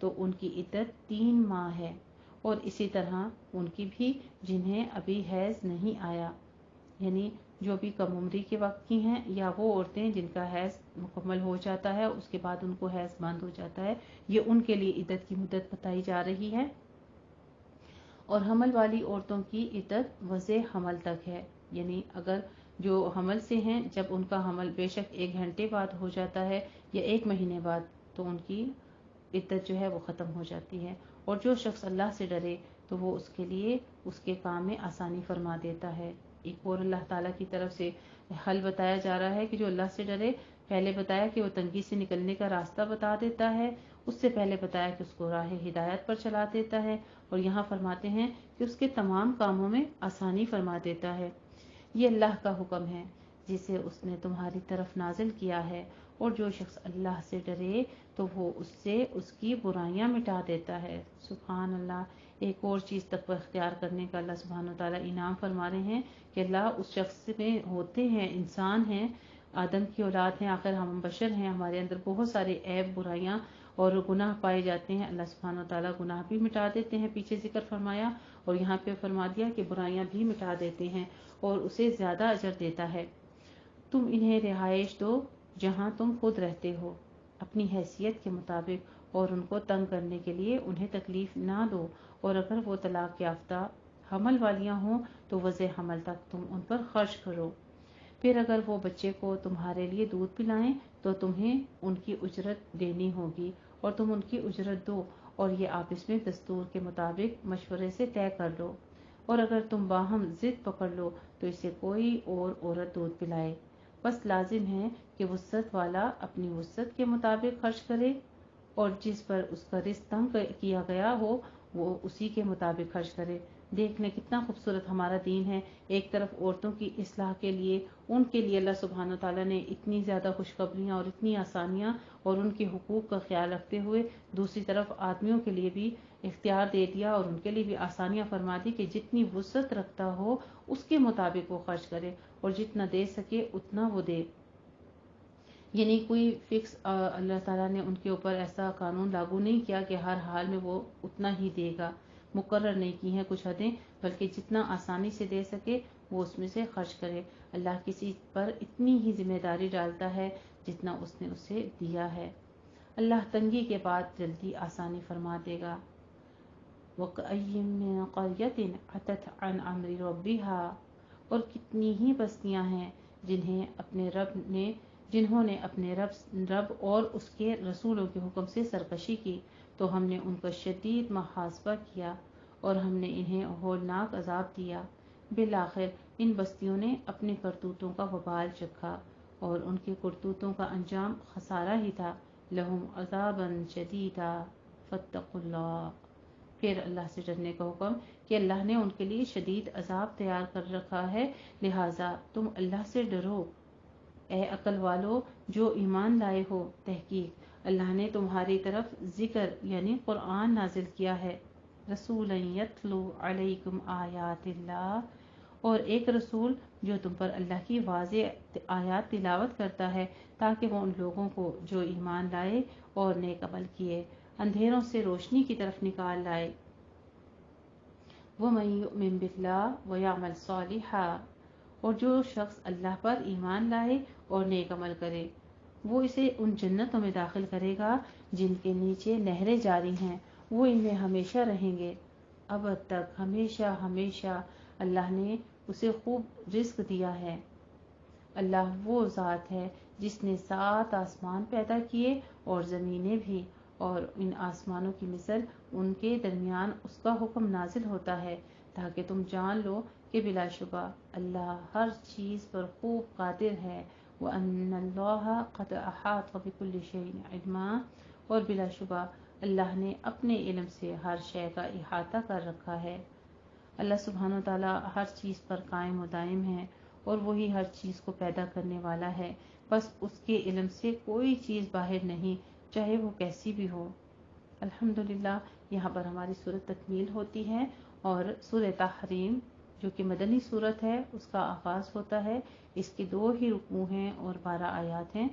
تو ان کی عدت 3 ماہ ہے، اور اسی طرح ان کی بھی جنہیں ابھی حیض نہیں آیا، یعنی جو بھی کم عمری کے وقت کی ہیں، یا وہ عورتیں جن کا حیض مکمل ہو جاتا ہے اس کے بعد ان کو حیض بند ہو جاتا ہے، یہ ان کے لیے عدت کی مدت بتائی جا رہی ہے۔ اور حمل والی عورتوں کی عدت وضع حمل تک ہے، یعنی اگر جو حمل سے ہیں، جب ان کا حمل بے شک 1 گھنٹے بعد ہو جاتا ہے یا 1 مہینے بعد، تو ان کی عدت جو ہے وہ ختم ہو جاتی ہے۔ اور جو شخص اللہ سے ڈرے تو وہ اس کے لیے اس کے کام میں آسانی فرما دیتا ہے۔ ایک اور اللہ تعالیٰ کی طرف سے حل بتایا جا رہا ہے کہ جو اللہ سے ڈرے، پہلے بتایا کہ وہ تنگی سے نکلنے کا راستہ بتا دیتا ہے، اس سے پہلے بتایا کہ اس کو راہ ہدایت پر چلا دیتا ہے، اور یہاں فرماتے ہیں کہ اس کے تمام کاموں میں آسانی فرما دیتا ہے۔ یہ اللہ کا حکم ہے جسے اس نے تمہاری طرف نازل کیا ہے، اور جو شخص اللہ سے ڈرے تو وہ اس سے اس کی برائیاں مٹا دیتا ہے۔ سبحان اللہ۔ ایک اور چیز تقوی اختیار کرنے کا اللہ سبحانہ وتعالیٰ انعام فرما رہے ہیں کہ اللہ اس شخص میں ہوتے ہیں، انسان ہیں، آدم کی اولاد ہیں، آخر ہم بشر ہیں، ہمارے اندر بہت سارے عیب، برائیاں اور گناہ پائے جاتے ہیں۔ اللہ سبحانہ وتعالیٰ گناہ بھی مٹا دیتے ہیں، پیچھے ذکر فرمایا، اور یہاں پہ فرما دیا کہ برائیاں بھی مٹا دیتے ہیں اور اسے زیادہ اجر دیتا ہے۔ تم انہیں رہائش دو جہاں تم خود رہتے ہو، اپنی حیثیت کے مطابق، اور ان کو تنگ کرنے کے لیے انہیں تکلیف نہ دو، اور اگر وہ طلاق یافتہ حمل والیاں ہوں تو وضع حمل تک تم ان پر خرچ کرو۔ پھر اگر وہ بچے کو تمہارے لیے دودھ پلائیں تو تمہیں ان کی اجرت دینی ہوگی، اور تم ان کی اجرت دو، اور یہ آپس میں دستور کے مطابق مشورے سے طے کر لو۔ اور اگر تم باہم ضد پکڑ لو تو اسے کوئی اور عورت دودھ پلائے، بس لازم ہے کہ وسعت والا اپنی وسعت کے مطابق خرچ کرے، اور جس پر اس کا رزق تنگ کیا گیا ہو وہ اسی کے مطابق خرچ کرے۔ دیکھ لیں کتنا خوبصورت ہمارا دین ہے۔ ایک طرف عورتوں کی اصلاح کے لیے، ان کے لیے اللہ سبحانہ تعالیٰ نے اتنی زیادہ خوشخبریاں اور اتنی آسانیاں اور ان کے حقوق کا خیال رکھتے ہوئے، دوسری طرف آدمیوں کے لیے بھی اختیار دے دیا اور ان کے لیے بھی آسانیاں فرما دی کہ جتنی وسعت رکھتا ہو اس کے مطابق وہ خرچ کرے، اور جتنا دے سکے اتنا وہ دے۔ یعنی کوئی فکس اللہ تعالیٰ نے ان کے اوپر ایسا قانون لاگو نہیں کیا کہ ہر حال میں وہ اتنا ہی دے گا، مقرر نہیں کی ہیں کچھ حدیں، بلکہ جتنا آسانی سے دے سکے وہ اس میں سے خرچ کرے۔ اللہ کسی پر اتنی ہی ذمہ داری ڈالتا ہے جتنا اس نے اسے دیا ہے۔ اللہ تنگی کے بعد جلدی آسانی فرما دے گا۔ وَكَأَيٍّ مِّن قَرْيَةٍ عَتَتْ عَنْ أَمْرِ رَبِّهَا، اور کتنی ہی بستیاں ہیں جنہوں نے اپنے رب اور اس کے رسولوں کے حکم سے سرکشی کی، تو ہم نے ان کا شدید محاسبہ کیا اور ہم نے انہیں ہولناک عذاب دیا۔ بالآخر ان بستیوں نے اپنے کرتوتوں کا وبال چکھا، اور ان کے کرتوتوں کا انجام خسارہ ہی تھا۔ لہم عذابا شدیدا فاتقوا اللہ۔ پھر اللہ سے ڈرنے کا حکم کہ اللہ نے ان کے لیے شدید عذاب تیار کر رکھا ہے، لہٰذا تم اللہ سے ڈرو، اے عقل والو جو ایمان لائے ہو۔ تحقیق اللہ نے تمہاری طرف ذکر یعنی قرآن نازل کیا ہے، رسولا یتلو علیکم آیات اللہ، اور ایک رسول جو تم پر اللہ کی واضح آیات تلاوت کرتا ہے، تاکہ وہ ان لوگوں کو جو ایمان لائے اور نیک عمل کیے اندھیروں سے روشنی کی طرف نکال لائے۔ وَمَن یُؤْمِن بِاللَّهِ وَیَعْمَلْ صَالِحًا، اور جو شخص اللہ پر ایمان لائے اور نیک عمل کرے، وہ اسے ان جنتوں میں داخل کرے گا جن کے نیچے نہریں جاری ہیں، وہ ان میں ہمیشہ رہیں گے، ابد تک، ہمیشہ ہمیشہ۔ اللہ نے اسے خوب رزق دیا ہے۔ اللہ وہ ذات ہے جس نے 7 آسمان پیدا کیے اور زمینیں بھی، اور ان آسمانوں کی مثل ان کے درمیان اس کا حکم نازل ہوتا ہے تاکہ تم جان لو کہ بلا شبہ اللہ ہر چیز پر خوب قادر ہے۔ وَأَنَّ اللَّهَ قَدْ أَحَاطَ بِكُلِّ شَيْءٍ عِلْمًا، اور بلا شبہ اللہ نے اپنے علم سے ہر شے کا احاطہ کر رکھا ہے۔ اللہ سبحانہ وتعالیٰ ہر چیز پر قائم و دائم ہے، اور وہی ہر چیز کو پیدا کرنے والا ہے، بس اس کے علم سے کوئی چیز باہر نہیں، چاہے وہ کیسی بھی ہو۔ الحمدللہ یہاں پر ہماری سورت تکمیل ہوتی ہے، اور سورہ تحریم جو کہ مدنی سورت ہے اس کا آغاز ہوتا ہے۔ اس کے 2 ہی رکوع ہیں اور 12 آیات ہیں۔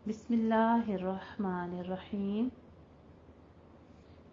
بسم اللہ الرحمن الرحیم۔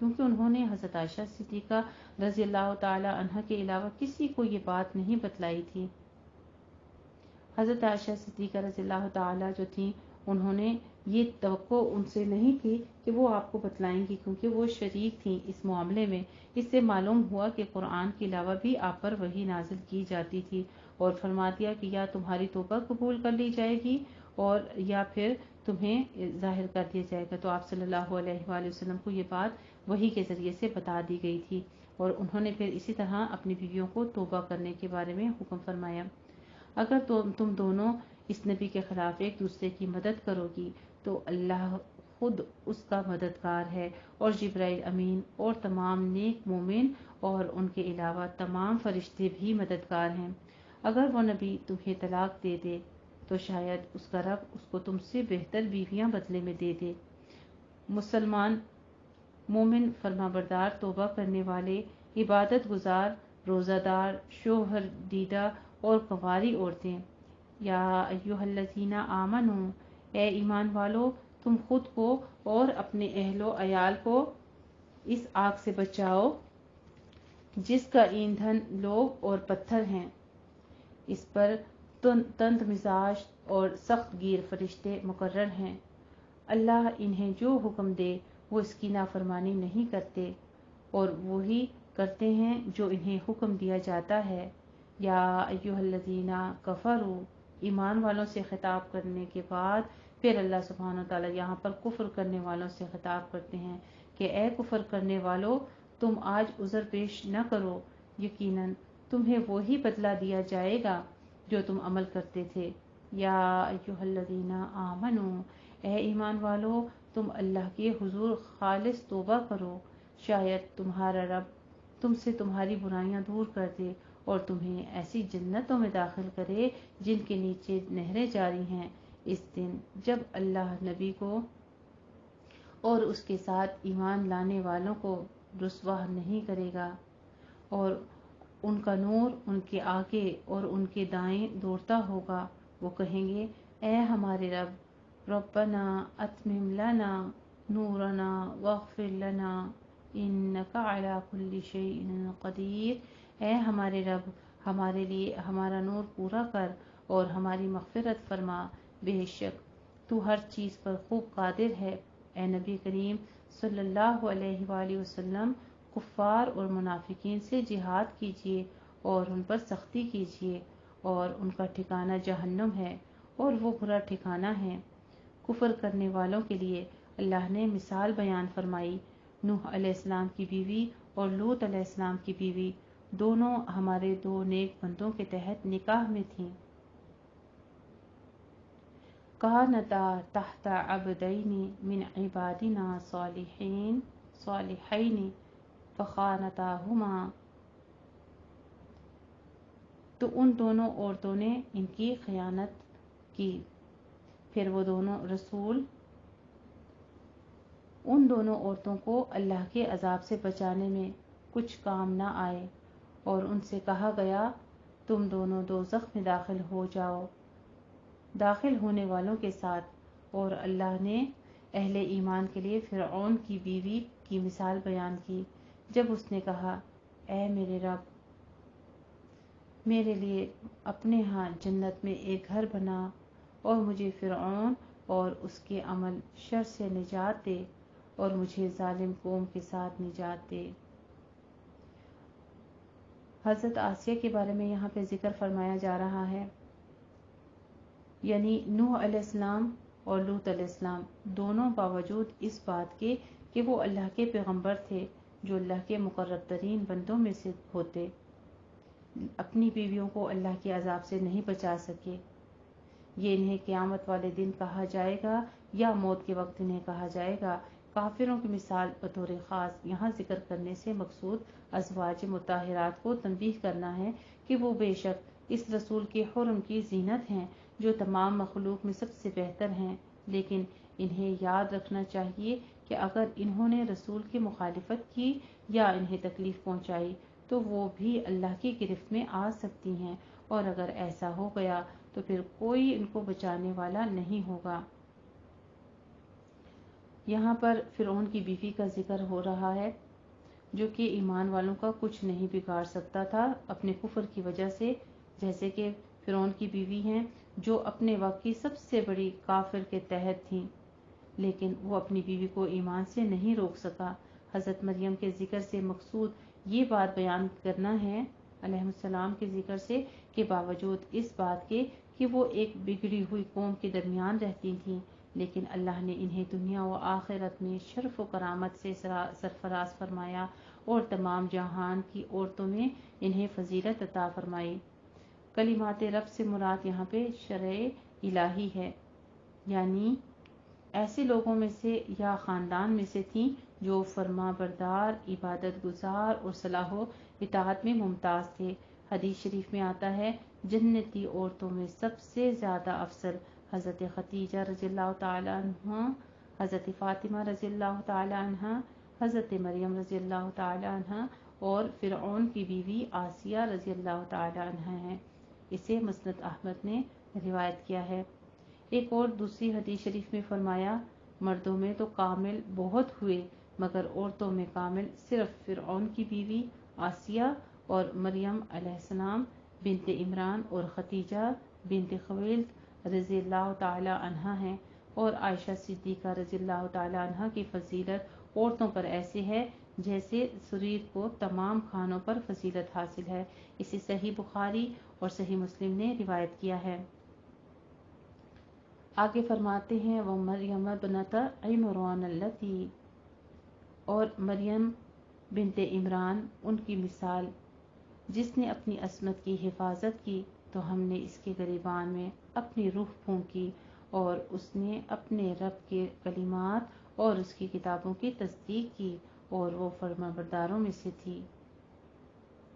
کیونکہ انہوں نے حضرت عائشہ صدیقہ رضی اللہ تعالی عنہ کے علاوہ کسی کو یہ بات نہیں بتلائی تھی۔ حضرت عائشہ صدیقہ رضی اللہ تعالی جو تھیں، انہوں نے یہ توقع ان سے نہیں تھی کہ وہ آپ کو بتلائیں گی، کیونکہ وہ شریک تھیں اس معاملے میں۔ اس سے معلوم ہوا کہ قرآن کے علاوہ بھی آپ پر وحی نازل کی جاتی تھی، اور فرما دیا کہ یا تمہاری توبہ قبول کر لی جائے گی اور یا پھر تمہیں ظاہر کر دیا جائے گا۔ تو آپ صلی اللہ علیہ وآلہ وسلم کو یہ بات وحی کے ذریعے سے بتا دی گئی تھی، اور انہوں نے پھر اسی طرح اپنی بیویوں کو توبہ کرنے کے بارے میں حکم فرمایا۔ اگر تم دونوں اس نبی کے خلاف ایک دوسرے کی مدد کرو گی تو اللہ خود اس کا مددگار ہے، اور جبرائیل امین اور تمام نیک مومن اور ان کے علاوہ تمام فرشتے بھی مددگار ہیں۔ اگر وہ نبی تمہیں طلاق دے دے تو شاید اس کا رب اس کو تم سے بہتر بیویاں بدلے میں دے دے۔ مسلمان مومن فرمانبردار توبہ کرنے والے عبادت گزار روزہ دار شوہر دیدہ اور کنواری عورتیں، یا ایھا الذین آمنوا، اے ایمان والو، تم خود کو اور اپنے اہل و عیال کو اس آگ سے بچاؤ جس کا ایندھن لوگ اور پتھر ہیں، اس پر تند مزاج اور سخت گیر فرشتے مقرر ہیں۔ اللہ انہیں جو حکم دے وہ اس کی نافرمانی نہیں کرتے، اور وہی کرتے ہیں جو انہیں حکم دیا جاتا ہے۔ یا ایھا الذین کفروا، ایمان والوں سے خطاب کرنے کے بعد پھر اللہ سبحانہ وتعالی یہاں پر کفر کرنے والوں سے خطاب کرتے ہیں کہ اے کفر کرنے والو، تم آج عذر پیش نہ کرو، یقیناً تمہیں وہی بدلہ دیا جائے گا جو تم عمل کرتے تھے۔ یا ایھا الذین آمنوا، اے ایمان والو، تم اللہ کے حضور خالص توبہ کرو، شاید تمہارا رب تم سے تمہاری برائیاں دور کر دے اور تمہیں ایسی جنتوں میں داخل کرے جن کے نیچے نہریں جاری ہیں، اس دن جب اللہ نبی کو اور اس کے ساتھ ایمان لانے والوں کو رسوا نہیں کرے گا، اور ان کا نور ان کے آگے اور ان کے دائیں دوڑتا ہوگا۔ وہ کہیں گے اے ہمارے رب، ربنا اتمم لنا نورنا واغفر لنا انک علی کل شیء قدیر، اے ہمارے رب، ہمارے لیے ہمارا نور پورا کر اور ہماری مغفرت فرما، بے شک تو ہر چیز پر خوب قادر ہے۔ اے نبی کریم صلی اللہ علیہ وآلہ وسلم، کفار اور منافقین سے جہاد کیجیے اور ان پر سختی کیجیے، اور ان کا ٹھکانہ جہنم ہے اور وہ برا ٹھکانہ ہے۔ کفر کرنے والوں کے لیے اللہ نے مثال بیان فرمائی۔ نوح علیہ السلام کی بیوی اور لوط علیہ السلام کی بیوی دونوں ہمارے دو نیک بندوں کے تحت نکاح میں تھیں۔ کانتا تحت عبدین من عبادنا صالحین فخانتاہما، تو ان دونوں عورتوں نے ان کی خیانت کی، پھر وہ دونوں رسول ان دونوں عورتوں کو اللہ کے عذاب سے بچانے میں کچھ کام نہ آئے، اور ان سے کہا گیا تم دونوں دوزخ میں داخل ہو جاؤ داخل ہونے والوں کے ساتھ۔ اور اللہ نے اہل ایمان کے لیے فرعون کی بیوی کی مثال بیان کی، جب اس نے کہا اے میرے رب، میرے لیے اپنے ہاں جنت میں ایک گھر بنا اور مجھے فرعون اور اس کے عمل شر سے نجات دے اور مجھے ظالم قوم کے ساتھ نجات دے۔ حضرت آسیہ کے بارے میں یہاں پہ ذکر فرمایا جا رہا ہے، یعنی نوح علیہ السلام اور لوط علیہ السلام دونوں باوجود اس بات کے کہ وہ اللہ کے پیغمبر تھے جو اللہ کے مقرب ترین بندوں میں سے ہوتے، اپنی بیویوں کو اللہ کے عذاب سے نہیں بچا سکے۔ یہ انہیں قیامت والے دن کہا جائے گا یا موت کے وقت انہیں کہا جائے گا۔ کافروں کی مثال بطور خاص یہاں ذکر کرنے سے مقصود ازواج مطہرات کو تنبیہ کرنا ہے کہ وہ بے شک اس رسول کے حرم کی زینت ہیں جو تمام مخلوق میں سب سے بہتر ہیں، لیکن انہیں یاد رکھنا چاہیے کہ اگر انہوں نے رسول کی مخالفت کی یا انہیں تکلیف پہنچائی تو وہ بھی اللہ کی گرفت میں آ سکتی ہیں، اور اگر ایسا ہو گیا تو پھر کوئی ان کو بچانے والا نہیں ہوگا۔ یہاں پر فرعون کی بیوی کا ذکر ہو رہا ہے جو کہ ایمان والوں کا کچھ نہیں بگاڑ سکتا تھا اپنے کفر کی وجہ سے، جیسے کہ فرعون کی بیوی ہیں جو اپنے وقت کی سب سے بڑی کافر کے تحت تھیں، لیکن وہ اپنی بیوی کو ایمان سے نہیں روک سکا۔ حضرت مریم کے ذکر سے مقصود یہ بات بیان کرنا ہے علیہ السلام کے ذکر سے کہ باوجود اس بات کے کہ وہ ایک بگڑی ہوئی قوم کے درمیان رہتی تھیں، لیکن اللہ نے انہیں دنیا و آخرت میں شرف و کرامت سے سرفراز فرمایا اور تمام جہان کی عورتوں میں انہیں فضیلت عطا فرمائی۔ کلمات رب سے مراد یہاں پہ شرع الہی ہے، یعنی ایسے لوگوں میں سے یا خاندان میں سے تھیں جو فرما بردار، عبادت گزار اور صلاح و اطاعت میں ممتاز تھے۔ حدیث شریف میں آتا ہے جنتی عورتوں میں سب سے زیادہ افضل حضرت خدیجہ رضی اللہ تعالی عنہ، حضرت فاطمہ رضی اللہ تعالی عنہ، حضرت مریم رضی اللہ تعالی عنہ اور فرعون کی بیوی آسیہ رضی اللہ تعالی عنہ ہیں۔ اسے مسند احمد نے روایت کیا ہے۔ ایک اور دوسری حدیث شریف میں فرمایا مردوں میں تو کامل بہت ہوئے مگر عورتوں میں کامل صرف فرعون کی بیوی آسیہ اور مریم علیہ السلام بنت عمران اور خدیجہ بنت خویلد رضی اللہ تعالی عنہ ہیں، اور عائشہ صدیقہ رضی اللہ تعالی عنہ کی فضیلت عورتوں پر ایسے ہے جیسے سرید کو تمام کھانوں پر فضیلت حاصل ہے۔ اسے صحیح بخاری اور صحیح مسلم نے روایت کیا ہے۔ آگے فرماتے ہیں وہ مریم بنت عمران اللتی، اور مریم بنت عمران ان کی مثال جس نے اپنی عصمت کی حفاظت کی تو ہم نے اس کے گریبان میں اپنی روح پھونکی اور اس نے اپنے رب کے کلمات اور اس کی کتابوں کی تصدیق کی اور وہ فرمانبرداروں میں سے تھی۔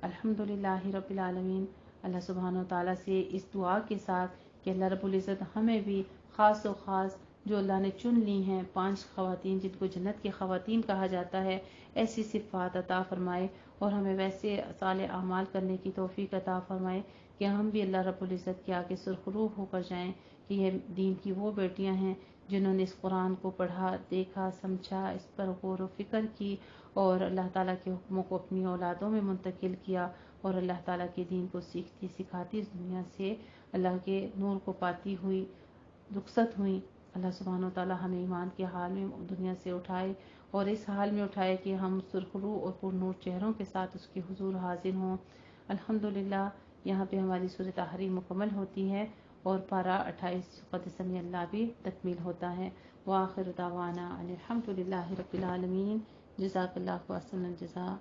الحمدللہ رب العالمین۔ اللہ سبحانہ و تعالیٰ سے اس دعا کے ساتھ کہ اللہ رب العزت ہمیں بھی خاص و خاص جو اللہ نے چن لی ہیں 5 خواتین جن کو جنت کی خواتین کہا جاتا ہے، ایسی صفات عطا فرمائے اور ہمیں ویسے صالح اعمال کرنے کی توفیق عطا فرمائے کہ ہم بھی اللہ رب العزت کے آگے سرخرو ہو کر جائیں کہ یہ دین کی وہ بیٹیاں ہیں جنہوں نے اس قرآن کو پڑھا، دیکھا، سمجھا، اس پر غور و فکر کی اور اللہ تعالیٰ کے حکموں کو اپنی اولادوں میں منتقل کیا اور اللہ تعالیٰ کے دین کو سیکھتی سکھاتی اس دنیا سے اللہ کے نور کو پاتی ہوئی رخصت ہوئیں۔ اللہ سبحانہ و تعالیٰ ہمیں ایمان کے حال میں دنیا سے اٹھائے اور اس حال میں اٹھائے کہ ہم سرخرو اور پر نور چہروں کے ساتھ اس کے حضور حاضر ہوں۔ الحمدللہ یہاں پہ ہماری سورۃ تحریم مکمل ہوتی ہے اور پارہ 28 قد سمیع اللہ بھی تکمیل ہوتا ہے۔ وآخر دعوانا الحمدللہ رب العالمین۔ جزاک اللہ احسن الجزاء۔